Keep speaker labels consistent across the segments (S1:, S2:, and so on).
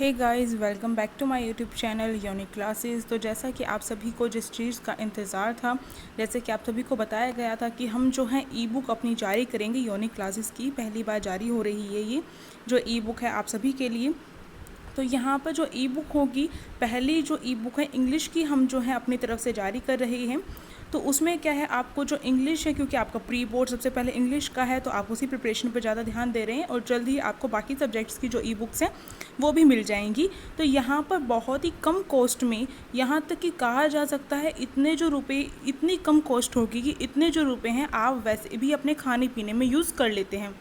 S1: Hey guys, welcome back to my YouTube channel Unique Classes. तो जैसा कि आप सभी को जिस चीज़ का इंतज़ार था, जैसे कि आप सभी को बताया गया था कि हम जो है ई बुक अपनी जारी करेंगे यूनिक क्लासेस की। पहली बार जारी हो रही है ये जो ई बुक है आप सभी के लिए। तो यहाँ पर जो ई बुक होगी, पहली जो ई बुक है इंग्लिश की, हम जो है अपनी तरफ से जारी कर रहे हैं। तो उसमें क्या है, आपको जो इंग्लिश है, क्योंकि आपका प्री बोर्ड सबसे पहले इंग्लिश का है, तो आप उसी प्रिपरेशन पर ज़्यादा ध्यान दे रहे हैं और जल्द ही आपको बाकी सब्जेक्ट्स की जो ई बुक्स हैं वो भी मिल जाएंगी। तो यहाँ पर बहुत ही कम कॉस्ट में, यहाँ तक कि कहा जा सकता है इतने जो रुपए, इतनी कम कॉस्ट होगी कि इतने जो रुपए हैं आप वैसे भी अपने खाने पीने में यूज़ कर लेते हैं।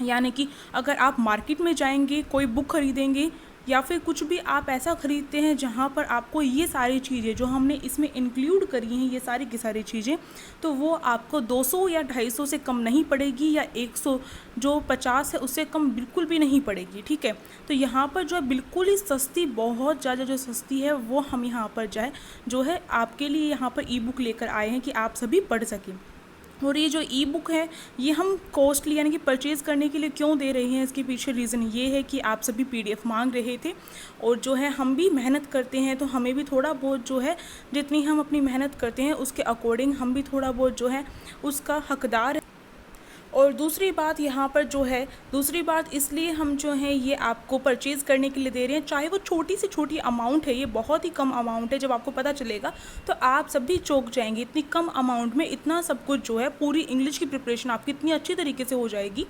S1: यानी कि अगर आप मार्केट में जाएंगे, कोई बुक खरीदेंगे या फिर कुछ भी आप ऐसा ख़रीदते हैं जहाँ पर आपको ये सारी चीज़ें जो हमने इसमें इंक्लूड करी हैं, ये सारी की सारी चीज़ें, तो वो आपको 200 या 250 से कम नहीं पड़ेगी, या 100 जो 50 है उससे कम बिल्कुल भी नहीं पड़ेगी। ठीक है, तो यहाँ पर जो है बिल्कुल ही सस्ती, बहुत ज़्यादा जो सस्ती है वो हम यहाँ पर जो है आपके लिए यहाँ पर ई बुक लेकर आए हैं कि आप सभी पढ़ सकें। और ये जो ई बुक है ये हम कॉस्टली यानी कि परचेज़ करने के लिए क्यों दे रहे हैं, इसके पीछे रीज़न ये है कि आप सभी पीडीएफ मांग रहे थे और जो है हम भी मेहनत करते हैं, तो हमें भी थोड़ा बहुत जो है, जितनी हम अपनी मेहनत करते हैं उसके अकॉर्डिंग हम भी थोड़ा बहुत जो है उसका हकदार है। और दूसरी बात यहाँ पर जो है, दूसरी बात इसलिए हम जो है ये आपको परचेज़ करने के लिए दे रहे हैं, चाहे वो छोटी से छोटी अमाउंट है, ये बहुत ही कम अमाउंट है। जब आपको पता चलेगा तो आप सब भी चौंक जाएंगे, इतनी कम अमाउंट में इतना सब कुछ जो है, पूरी इंग्लिश की प्रिपरेशन आपकी इतनी अच्छी तरीके से हो जाएगी।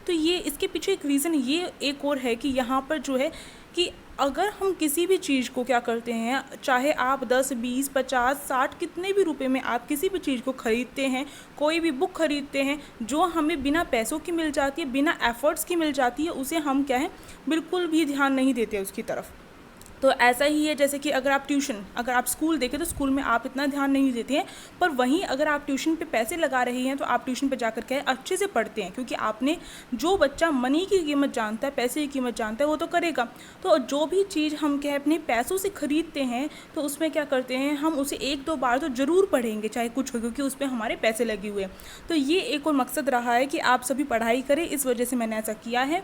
S1: तो ये इसके पीछे एक रीज़न ये एक और है कि यहाँ पर जो है कि अगर हम किसी भी चीज़ को क्या करते हैं, चाहे आप 10, 20, 50, 60 कितने भी रुपए में आप किसी भी चीज़ को ख़रीदते हैं, कोई भी बुक ख़रीदते हैं जो हमें बिना पैसों की मिल जाती है, बिना एफ़र्ट्स की मिल जाती है, उसे हम क्या है बिल्कुल भी ध्यान नहीं देते उसकी तरफ। तो ऐसा ही है जैसे कि अगर आप स्कूल देखें तो स्कूल में आप इतना ध्यान नहीं देते हैं, पर वहीं अगर आप ट्यूशन पे पैसे लगा रहे हैं तो आप ट्यूशन पे जाकर के अच्छे से पढ़ते हैं, क्योंकि आपने, जो बच्चा मनी की कीमत जानता है, पैसे की कीमत जानता है, वो तो करेगा। तो जो भी चीज़ हम क्या अपने पैसों से ख़रीदते हैं तो उसमें क्या करते हैं, हम उसे 1-2 बार तो ज़रूर पढ़ेंगे चाहे कुछ हो, क्योंकि उस पर हमारे पैसे लगे हुए हैं। तो ये एक और मकसद रहा है कि आप सभी पढ़ाई करें, इस वजह से मैंने ऐसा किया है।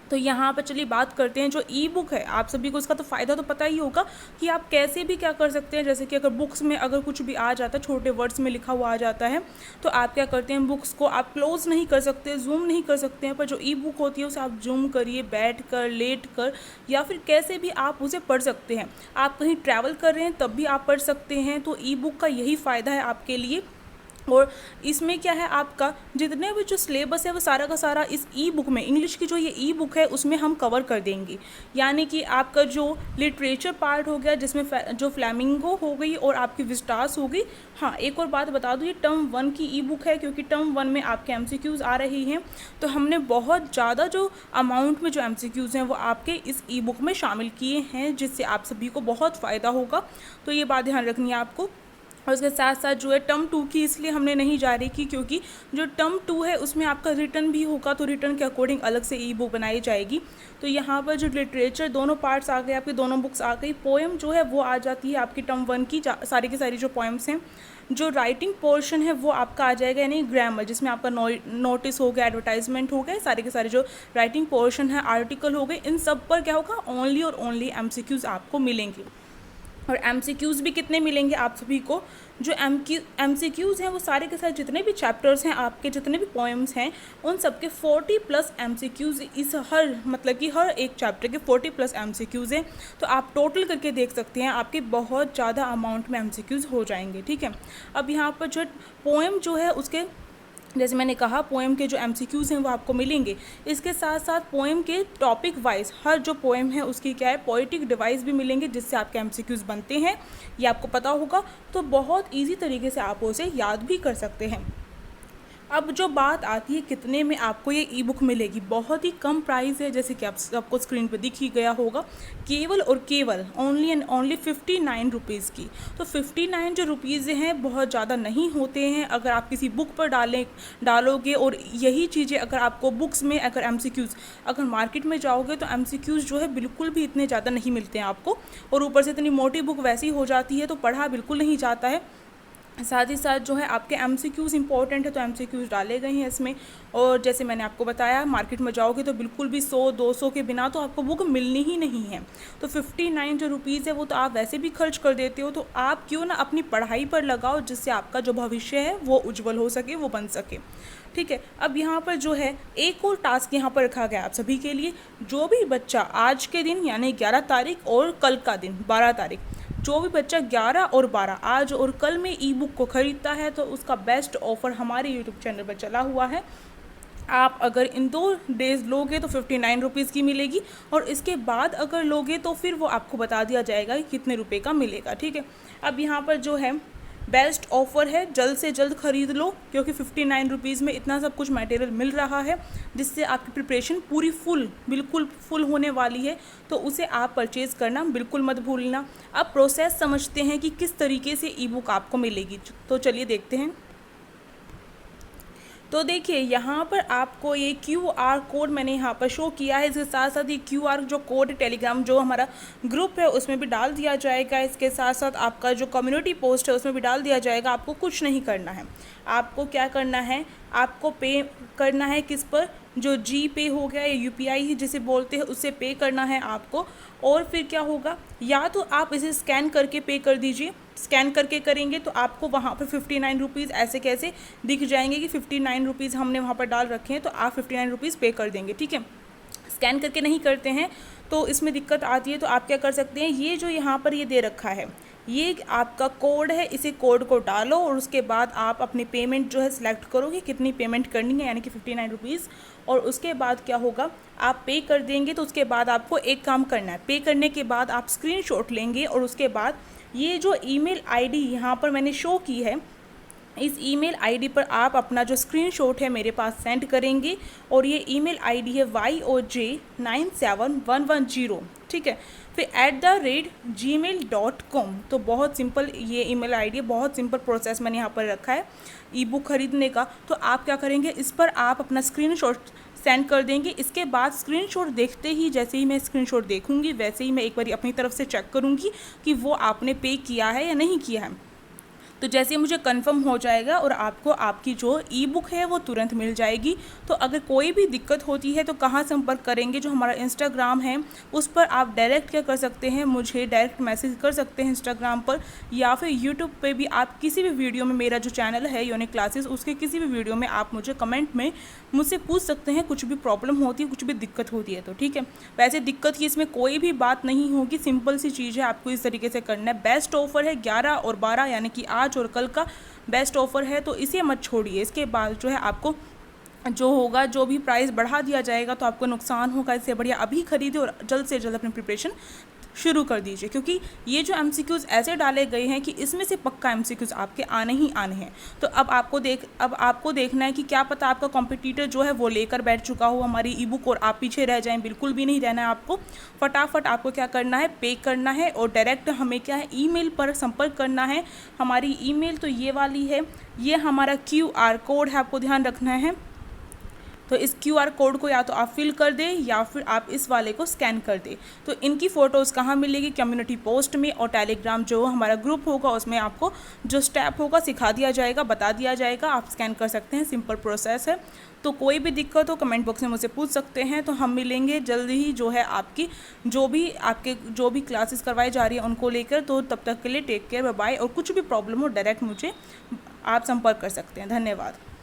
S1: तो यहाँ पर चलिए बात करते हैं, जो ई बुक है आप सभी को इसका तो फ़ायदा तो पता ही होगा कि आप कैसे भी क्या कर सकते हैं। जैसे कि अगर बुक्स में अगर कुछ भी आ जाता है, छोटे वर्ड्स में लिखा हुआ आ जाता है, तो आप क्या करते हैं, बुक्स को आप क्लोज नहीं कर सकते, जूम नहीं कर सकते हैं, पर जो ई बुक होती है उसे आप जूम करिए, बैठ कर, लेट कर, या फिर कैसे भी आप उसे पढ़ सकते हैं। आप कहीं ट्रैवल कर रहे हैं तब भी आप पढ़ सकते हैं। तो ई बुक का यही फ़ायदा है आपके लिए। और इसमें क्या है, आपका जितने भी जो सिलेबस है वो सारा का सारा इस ई बुक में, इंग्लिश की जो ये ई बुक है उसमें हम कवर कर देंगे। यानी कि आपका जो लिटरेचर पार्ट हो गया, जिसमें जो फ्लैमिंगो हो गई और आपकी विस्टास हो गई। हाँ, एक और बात बता दूँ, ये टर्म 1 की ई बुक है, क्योंकि टर्म 1 में आपके एमसीक्यूज़ आ रही हैं, तो हमने बहुत ज़्यादा जो अमाउंट में जो एमसीक्यूज़ हैं वो आपके इस ई बुक में शामिल किए हैं, जिससे आप सभी को बहुत फ़ायदा होगा। तो ये बात ध्यान रखनी है आपको। और उसके साथ साथ जो है टर्म 2 की इसलिए हमने नहीं जारी की, क्योंकि जो टर्म 2 है उसमें आपका रिटर्न भी होगा, तो रिटर्न के अकॉर्डिंग अलग से ई बुक बनाई जाएगी। तो यहाँ पर जो लिटरेचर दोनों पार्ट्स आ गए, आपकी दोनों बुक्स आ गई। पोएम जो है वो आ जाती है आपकी टर्म 1 की, सारी की सारी जो पोएम्स हैं। जो राइटिंग पोर्शन है वो आपका आ जाएगा, यानी ग्रामर, जिसमें आपका नोटिस हो गया, एडवर्टाइजमेंट हो गए, सारे के सारे जो राइटिंग पोर्शन है, आर्टिकल हो गए, इन सब पर क्या होगा, ओनली और ओनली एमसीक्यूज़ आपको मिलेंगे। और एमसीक्यूज़ भी कितने मिलेंगे आप सभी को, जो एमसीक्यूज़ हैं वो सारे के सारे जितने भी चैप्टर्स हैं, आपके जितने भी पोएम्स हैं, उन सब के 40+ एमसीक्यूज़ इस मतलब कि हर एक चैप्टर के 40+ एमसीक्यूज़ हैं। तो आप टोटल करके देख सकते हैं आपके बहुत ज़्यादा अमाउंट में एमसीक्यूज़ हो जाएंगे। ठीक है, अब यहाँ पर जो पोएम जो है उसके, जैसे मैंने कहा, पोएम के जो एमसीक्यूज़ हैं वो आपको मिलेंगे। इसके साथ साथ पोएम के टॉपिक वाइज हर जो पोएम है उसकी क्या है, पोइटिक डिवाइस भी मिलेंगे, जिससे आपके एमसीक्यूज़ बनते हैं, ये आपको पता होगा। तो बहुत इजी तरीके से आप उसे याद भी कर सकते हैं। अब जो बात आती है कितने में आपको ये ई बुक मिलेगी, बहुत ही कम प्राइस है, जैसे कि आपको स्क्रीन पर दिख ही गया होगा, केवल और केवल ओनली एंड ओनली 59 रुपीज़ की। तो 59 जो रुपीज़ हैं बहुत ज़्यादा नहीं होते हैं, अगर आप किसी बुक पर डालोगे। और यही चीज़ें अगर आपको बुक्स में, अगर एमसीक्यूज़ अगर मार्केट में जाओगे तो एमसीक्यूज़ जो है बिल्कुल भी इतने ज़्यादा नहीं मिलते हैं आपको, और ऊपर से इतनी मोटी बुक वैसी हो जाती है तो पढ़ा बिल्कुल नहीं जाता है। साथ ही साथ जो है आपके एमसीक्यूज़ इंपॉर्टेंट है, तो एमसीक्यूज़ डाले गए हैं इसमें। और जैसे मैंने आपको बताया, मार्केट में जाओगे तो बिल्कुल भी 100-200 के बिना तो आपको बुक मिलनी ही नहीं है। तो 59 जो रुपीज़ है वो तो आप वैसे भी खर्च कर देते हो, तो आप क्यों ना अपनी पढ़ाई पर लगाओ, जिससे आपका जो भविष्य है वो उज्जवल हो सके, वो बन सके। ठीक है, अब यहाँ पर जो है एक और टास्क यहाँ पर रखा गया आप सभी के लिए। जो भी बच्चा आज के दिन यानी 11 तारीख और कल का दिन 12 तारीख, जो भी बच्चा 11 और 12 आज और कल में ई बुक को ख़रीदता है, तो उसका बेस्ट ऑफ़र हमारे यूट्यूब चैनल पर चला हुआ है। आप अगर इन 2 डेज़ लोगे तो 59 रुपीज़ की मिलेगी, और इसके बाद अगर लोगे तो फिर वो आपको बता दिया जाएगा कि कितने रुपए का मिलेगा। ठीक है, अब यहाँ पर जो है बेस्ट ऑफ़र है, जल्द से जल्द ख़रीद लो, क्योंकि 59 रुपीज़ में इतना सब कुछ मटेरियल मिल रहा है, जिससे आपकी प्रिपरेशन पूरी बिल्कुल फुल होने वाली है। तो उसे आप परचेज़ करना बिल्कुल मत भूलना। अब प्रोसेस समझते हैं कि किस तरीके से ई बुक आपको मिलेगी, तो चलिए देखते हैं। तो देखिए, यहाँ पर आपको ये QR कोड मैंने यहाँ पर शो किया है। इसके साथ साथ ये QR जो कोड टेलीग्राम जो हमारा ग्रुप है उसमें भी डाल दिया जाएगा। इसके साथ साथ आपका जो कम्युनिटी पोस्ट है उसमें भी डाल दिया जाएगा। आपको कुछ नहीं करना है, आपको क्या करना है, आपको पे करना है किस पर, जो जी पे हो गया या UPI जिसे बोलते हैं उससे पे करना है आपको। और फिर क्या होगा, या तो आप इसे स्कैन करके पे कर दीजिए। स्कैन करके करेंगे तो आपको वहाँ पर 59 रुपीज़ ऐसे कैसे दिख जाएंगे कि 59 रुपीज़ हमने वहाँ पर डाल रखे हैं, तो आप 59 रुपीज़ पे कर देंगे। ठीक है, स्कैन करके नहीं करते हैं तो इसमें दिक्कत आती है। तो आप क्या कर सकते हैं, ये जो यहाँ पर ये दे रखा है, ये आपका कोड है, इसे कोड को डालो और उसके बाद आप अपनी पेमेंट जो है सिलेक्ट करो कि कितनी पेमेंट करनी है, यानी कि 59 रुपीज़। और उसके बाद क्या होगा, आप पे कर देंगे। तो उसके बाद आपको एक काम करना है, पे करने के बाद आप स्क्रीनशॉट लेंगे और उसके बाद ये जो ईमेल आईडी यहाँ पर मैंने शो की है, इस ईमेल आईडी पर आप अपना जो स्क्रीनशॉट है मेरे पास सेंड करेंगे। और ये ईमेल आईडी है YOJ97110। ठीक है, फिर @gmail.com। तो बहुत सिंपल ये ईमेल आईडी है, बहुत सिंपल प्रोसेस मैंने यहाँ पर रखा है ई बुक खरीदने का। तो आप क्या करेंगे, इस पर आप अपना स्क्रीनशॉट सेंड कर देंगे। इसके बाद स्क्रीनशॉट देखते ही, जैसे ही मैं स्क्रीनशॉट देखूंगी वैसे ही मैं एक बार अपनी तरफ से चेक करूंगी कि वो आपने पे किया है या नहीं किया है। तो जैसे मुझे कंफर्म हो जाएगा और आपको आपकी जो ई बुक है वो तुरंत मिल जाएगी। तो अगर कोई भी दिक्कत होती है तो कहाँ संपर्क करेंगे, जो हमारा इंस्टाग्राम है उस पर आप डायरेक्ट क्या कर सकते हैं, मुझे डायरेक्ट मैसेज कर सकते हैं इंस्टाग्राम पर, या फिर यूट्यूब पे भी आप किसी भी वीडियो में, मेरा जो चैनल है यूनिक क्लासेस, उसके किसी भी वीडियो में आप मुझे कमेंट में मुझसे पूछ सकते हैं, कुछ भी प्रॉब्लम होती है, कुछ भी दिक्कत होती है तो। ठीक है, वैसे दिक्कत की इसमें कोई भी बात नहीं होगी, सिंपल सी चीज़ है, आपको इस तरीके से करना है। बेस्ट ऑफर है 11 और 12 यानी कि आज और कल का बेस्ट ऑफर है, तो इसे मत छोड़िए। इसके बाद जो है आपको जो होगा, जो भी प्राइस बढ़ा दिया जाएगा तो आपको नुकसान होगा। इससे बढ़िया अभी खरीदे और जल्द से जल्द अपनी प्रिपरेशन शुरू कर दीजिए, क्योंकि ये जो एमसीक्यूज़ ऐसे डाले गए हैं कि इसमें से पक्का एमसीक्यूज़ आपके आने ही आने हैं। तो अब आपको देखना है कि क्या पता आपका कॉम्पिटिटर जो है वो लेकर बैठ चुका हो हमारी ई बुक और आप पीछे रह जाएं। बिल्कुल भी नहीं रहना है आपको। फटाफट आपको क्या करना है, पे करना है और डायरेक्ट हमें क्या है, ईमेल पर संपर्क करना है। हमारी ईमेल तो ये वाली है, ये हमारा QR कोड है, आपको ध्यान रखना है। तो इस QR कोड को या तो आप फिल कर दें या फिर आप इस वाले को स्कैन कर दें। तो इनकी फ़ोटोज़ कहाँ मिलेगी, कम्युनिटी पोस्ट में, और टेलीग्राम जो हमारा ग्रुप होगा उसमें आपको जो स्टेप होगा सिखा दिया जाएगा, बता दिया जाएगा, आप स्कैन कर सकते हैं। सिंपल प्रोसेस है। तो कोई भी दिक्कत हो कमेंट बॉक्स में मुझसे पूछ सकते हैं। तो हम मिलेंगे जल्द ही जो है आपकी जो भी क्लासेस करवाई जा रही है उनको लेकर। तो तब तक के लिए टेक केयर, बाय बाय। और कुछ भी प्रॉब्लम हो डायरेक्ट मुझे आप संपर्क कर सकते हैं। धन्यवाद।